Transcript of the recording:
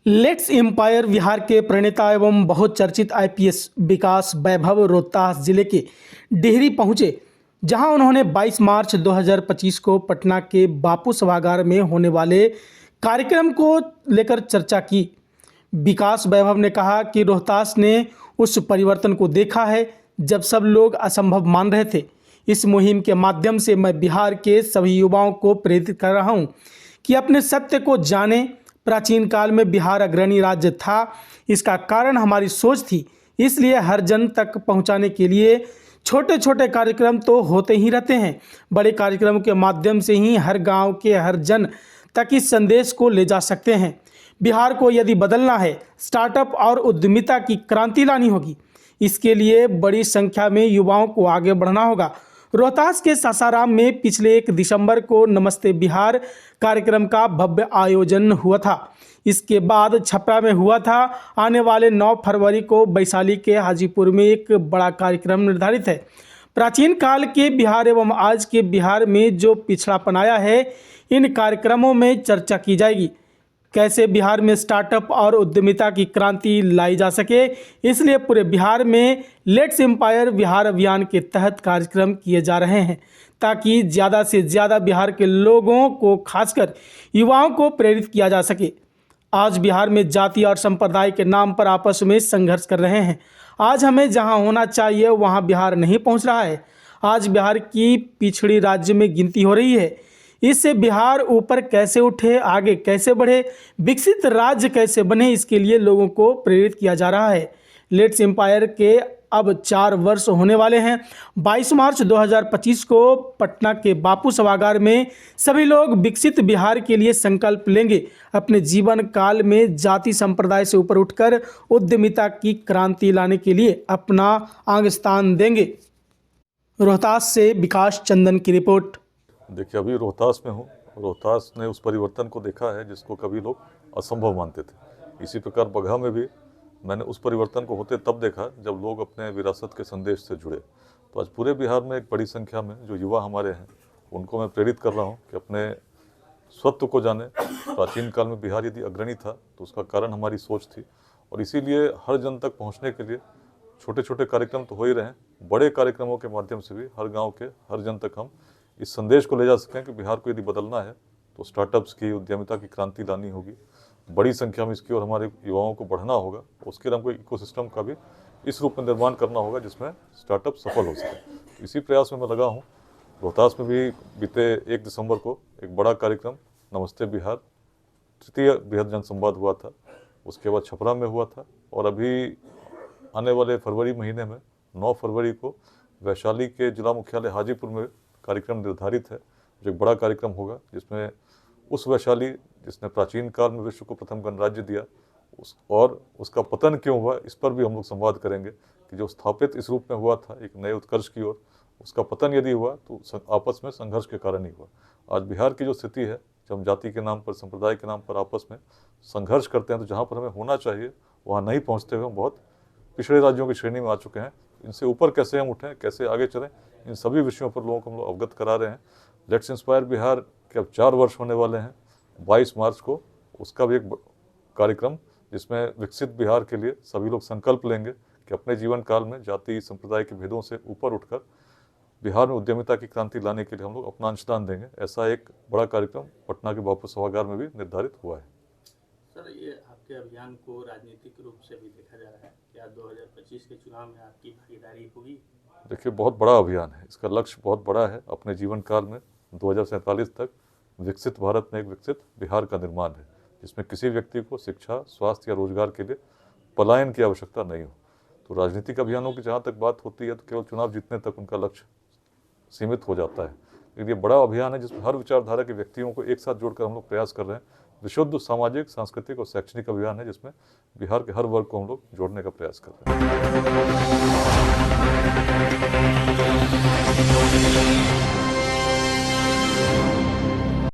Let's empire Bihar के प्रणेता एवं बहुचर्चित आईपीएस विकास वैभव रोहतास जिले के डिहरी पहुंचे, जहां उन्होंने 22 मार्च 2025 को पटना के बापू सभागार में होने वाले कार्यक्रम को लेकर चर्चा की। विकास वैभव ने कहा कि रोहतास ने उस परिवर्तन को देखा है जब सब लोग असंभव मान रहे थे। इस मुहिम के माध्यम से मैं बिहार के सभी युवाओं को प्रेरित कर रहा हूं कि अपने सत्य को जानें। प्राचीन काल में बिहार अग्रणी राज्य था, इसका कारण हमारी सोच थी। इसलिए हर जन तक पहुंचाने के लिए छोटे छोटे कार्यक्रम तो होते ही रहते हैं। बड़े कार्यक्रम के माध्यम से ही हर गांव के हर जन तक इस संदेश को ले जा सकते हैं। बिहार को यदि बदलना है, स्टार्टअप और उद्यमिता की क्रांति लानी होगी। इसके लिए बड़ी संख्या में युवाओं को आगे बढ़ना होगा। रोहतास के सासाराम में पिछले 1 दिसंबर को नमस्ते बिहार कार्यक्रम का भव्य आयोजन हुआ था। इसके बाद छपरा में हुआ था। आने वाले 9 फरवरी को वैशाली के हाजीपुर में एक बड़ा कार्यक्रम निर्धारित है। प्राचीन काल के बिहार एवं आज के बिहार में जो पिछड़ापन आया है, इन कार्यक्रमों में चर्चा की जाएगी। कैसे बिहार में स्टार्टअप और उद्यमिता की क्रांति लाई जा सके, इसलिए पूरे बिहार में लेट्स एम्पायर बिहार अभियान के तहत कार्यक्रम किए जा रहे हैं, ताकि ज़्यादा से ज़्यादा बिहार के लोगों को, खासकर युवाओं को प्रेरित किया जा सके। आज बिहार में जाति और संप्रदाय के नाम पर आपस में संघर्ष कर रहे हैं। आज हमें जहां होना चाहिए वहां बिहार नहीं पहुंच रहा है। आज बिहार की पिछड़ी राज्य में गिनती हो रही है। इससे बिहार ऊपर कैसे उठे, आगे कैसे बढ़े, विकसित राज्य कैसे बने, इसके लिए लोगों को प्रेरित किया जा रहा है। लेट्स एम्पायर के अब 4 वर्ष होने वाले हैं। 22 मार्च 2025 को पटना के बापू सभागार में सभी लोग विकसित बिहार के लिए संकल्प लेंगे। अपने जीवन काल में जाति संप्रदाय से ऊपर उठकर उद्यमिता की क्रांति लाने के लिए अपना आंग स्थान देंगे। रोहतास से विकास चंदन की रिपोर्ट। देखिए, अभी रोहतास में हूँ। रोहतास ने उस परिवर्तन को देखा है जिसको कभी लोग असंभव मानते थे। इसी प्रकार बगहा में भी मैंने उस परिवर्तन को होते तब देखा जब लोग अपने विरासत के संदेश से जुड़े। तो आज पूरे बिहार में एक बड़ी संख्या में जो युवा हमारे हैं, उनको मैं प्रेरित कर रहा हूँ कि अपने स्वत्व को जाने। प्राचीन काल में बिहार यदि अग्रणी था तो उसका कारण हमारी सोच थी, और इसीलिए हर जन तक पहुँचने के लिए छोटे छोटे कार्यक्रम तो हो ही रहे हैं, बड़े कार्यक्रमों के माध्यम से भी हर गाँव के हर जन तक हम इस संदेश को ले जा सकें कि बिहार को यदि बदलना है तो स्टार्टअप्स की, उद्यमिता की क्रांति लानी होगी। बड़ी संख्या में इसकी और हमारे युवाओं को बढ़ना होगा। उसके लिए हमको इकोसिस्टम का भी इस रूप में निर्माण करना होगा जिसमें स्टार्टअप सफल हो सके। इसी प्रयास में मैं लगा हूँ। रोहतास में भी बीते 1 दिसंबर को एक बड़ा कार्यक्रम नमस्ते बिहार 3य बृहद जनसंवाद हुआ था। उसके बाद छपरा में हुआ था, और अभी आने वाले फरवरी महीने में 9 फरवरी को वैशाली के जिला मुख्यालय हाजीपुर में कार्यक्रम निर्धारित है, जो एक बड़ा कार्यक्रम होगा जिसमें उस वैशाली जिसने प्राचीन काल में विश्व को प्रथम गणराज्य दिया और उसका पतन क्यों हुआ, इस पर भी हम लोग संवाद करेंगे कि जो स्थापित इस रूप में हुआ था एक नए उत्कर्ष की ओर, उसका पतन यदि हुआ तो आपस में संघर्ष के कारण ही हुआ। आज बिहार की जो स्थिति है, जब हम जाति के नाम पर, संप्रदाय के नाम पर आपस में संघर्ष करते हैं तो जहाँ पर हमें होना चाहिए वहाँ नहीं पहुँचते हुए हम बहुत पिछड़े राज्यों की श्रेणी में आ चुके हैं। इनसे ऊपर कैसे हम उठें, कैसे आगे चलें, इन सभी विषयों पर लोगों को हम लोग अवगत करा रहे हैं। लेट्स इंस्पायर बिहार के अब 4 वर्ष होने वाले हैं। 22 मार्च को उसका भी एक कार्यक्रम जिसमें विकसित बिहार के लिए सभी लोग संकल्प लेंगे कि अपने जीवन काल में जाति संप्रदाय के भेदों से ऊपर उठकर बिहार में उद्यमिता की क्रांति लाने के लिए हम लोग अपना अंशदान देंगे। ऐसा एक बड़ा कार्यक्रम पटना के बापू सभागार में भी निर्धारित हुआ है। सर, ये आपके अभियान को राजनीतिक रूप से भी देखा जा रहा है, क्या 2025 के चुनाव में आपकी भागीदारी होगी? देखिए, बहुत बड़ा अभियान है। इसका लक्ष्य बहुत बड़ा है। अपने जीवन काल में 2047 तक विकसित भारत में एक विकसित बिहार का निर्माण है, जिसमें किसी व्यक्ति को शिक्षा, स्वास्थ्य या रोजगार के लिए पलायन की आवश्यकता नहीं हो। तो राजनीतिक अभियानों की जहाँ तक बात होती है तो केवल चुनाव जीतने तक उनका लक्ष्य सीमित हो जाता है। लेकिन ये बड़ा अभियान है जिसमें हर विचारधारा के व्यक्तियों को एक साथ जोड़कर हम लोग प्रयास कर रहे हैं। विशुद्ध सामाजिक, सांस्कृतिक और शैक्षणिक अभियान है जिसमें बिहार के हर वर्ग को हम लोग जोड़ने का प्रयास कर रहे हैं।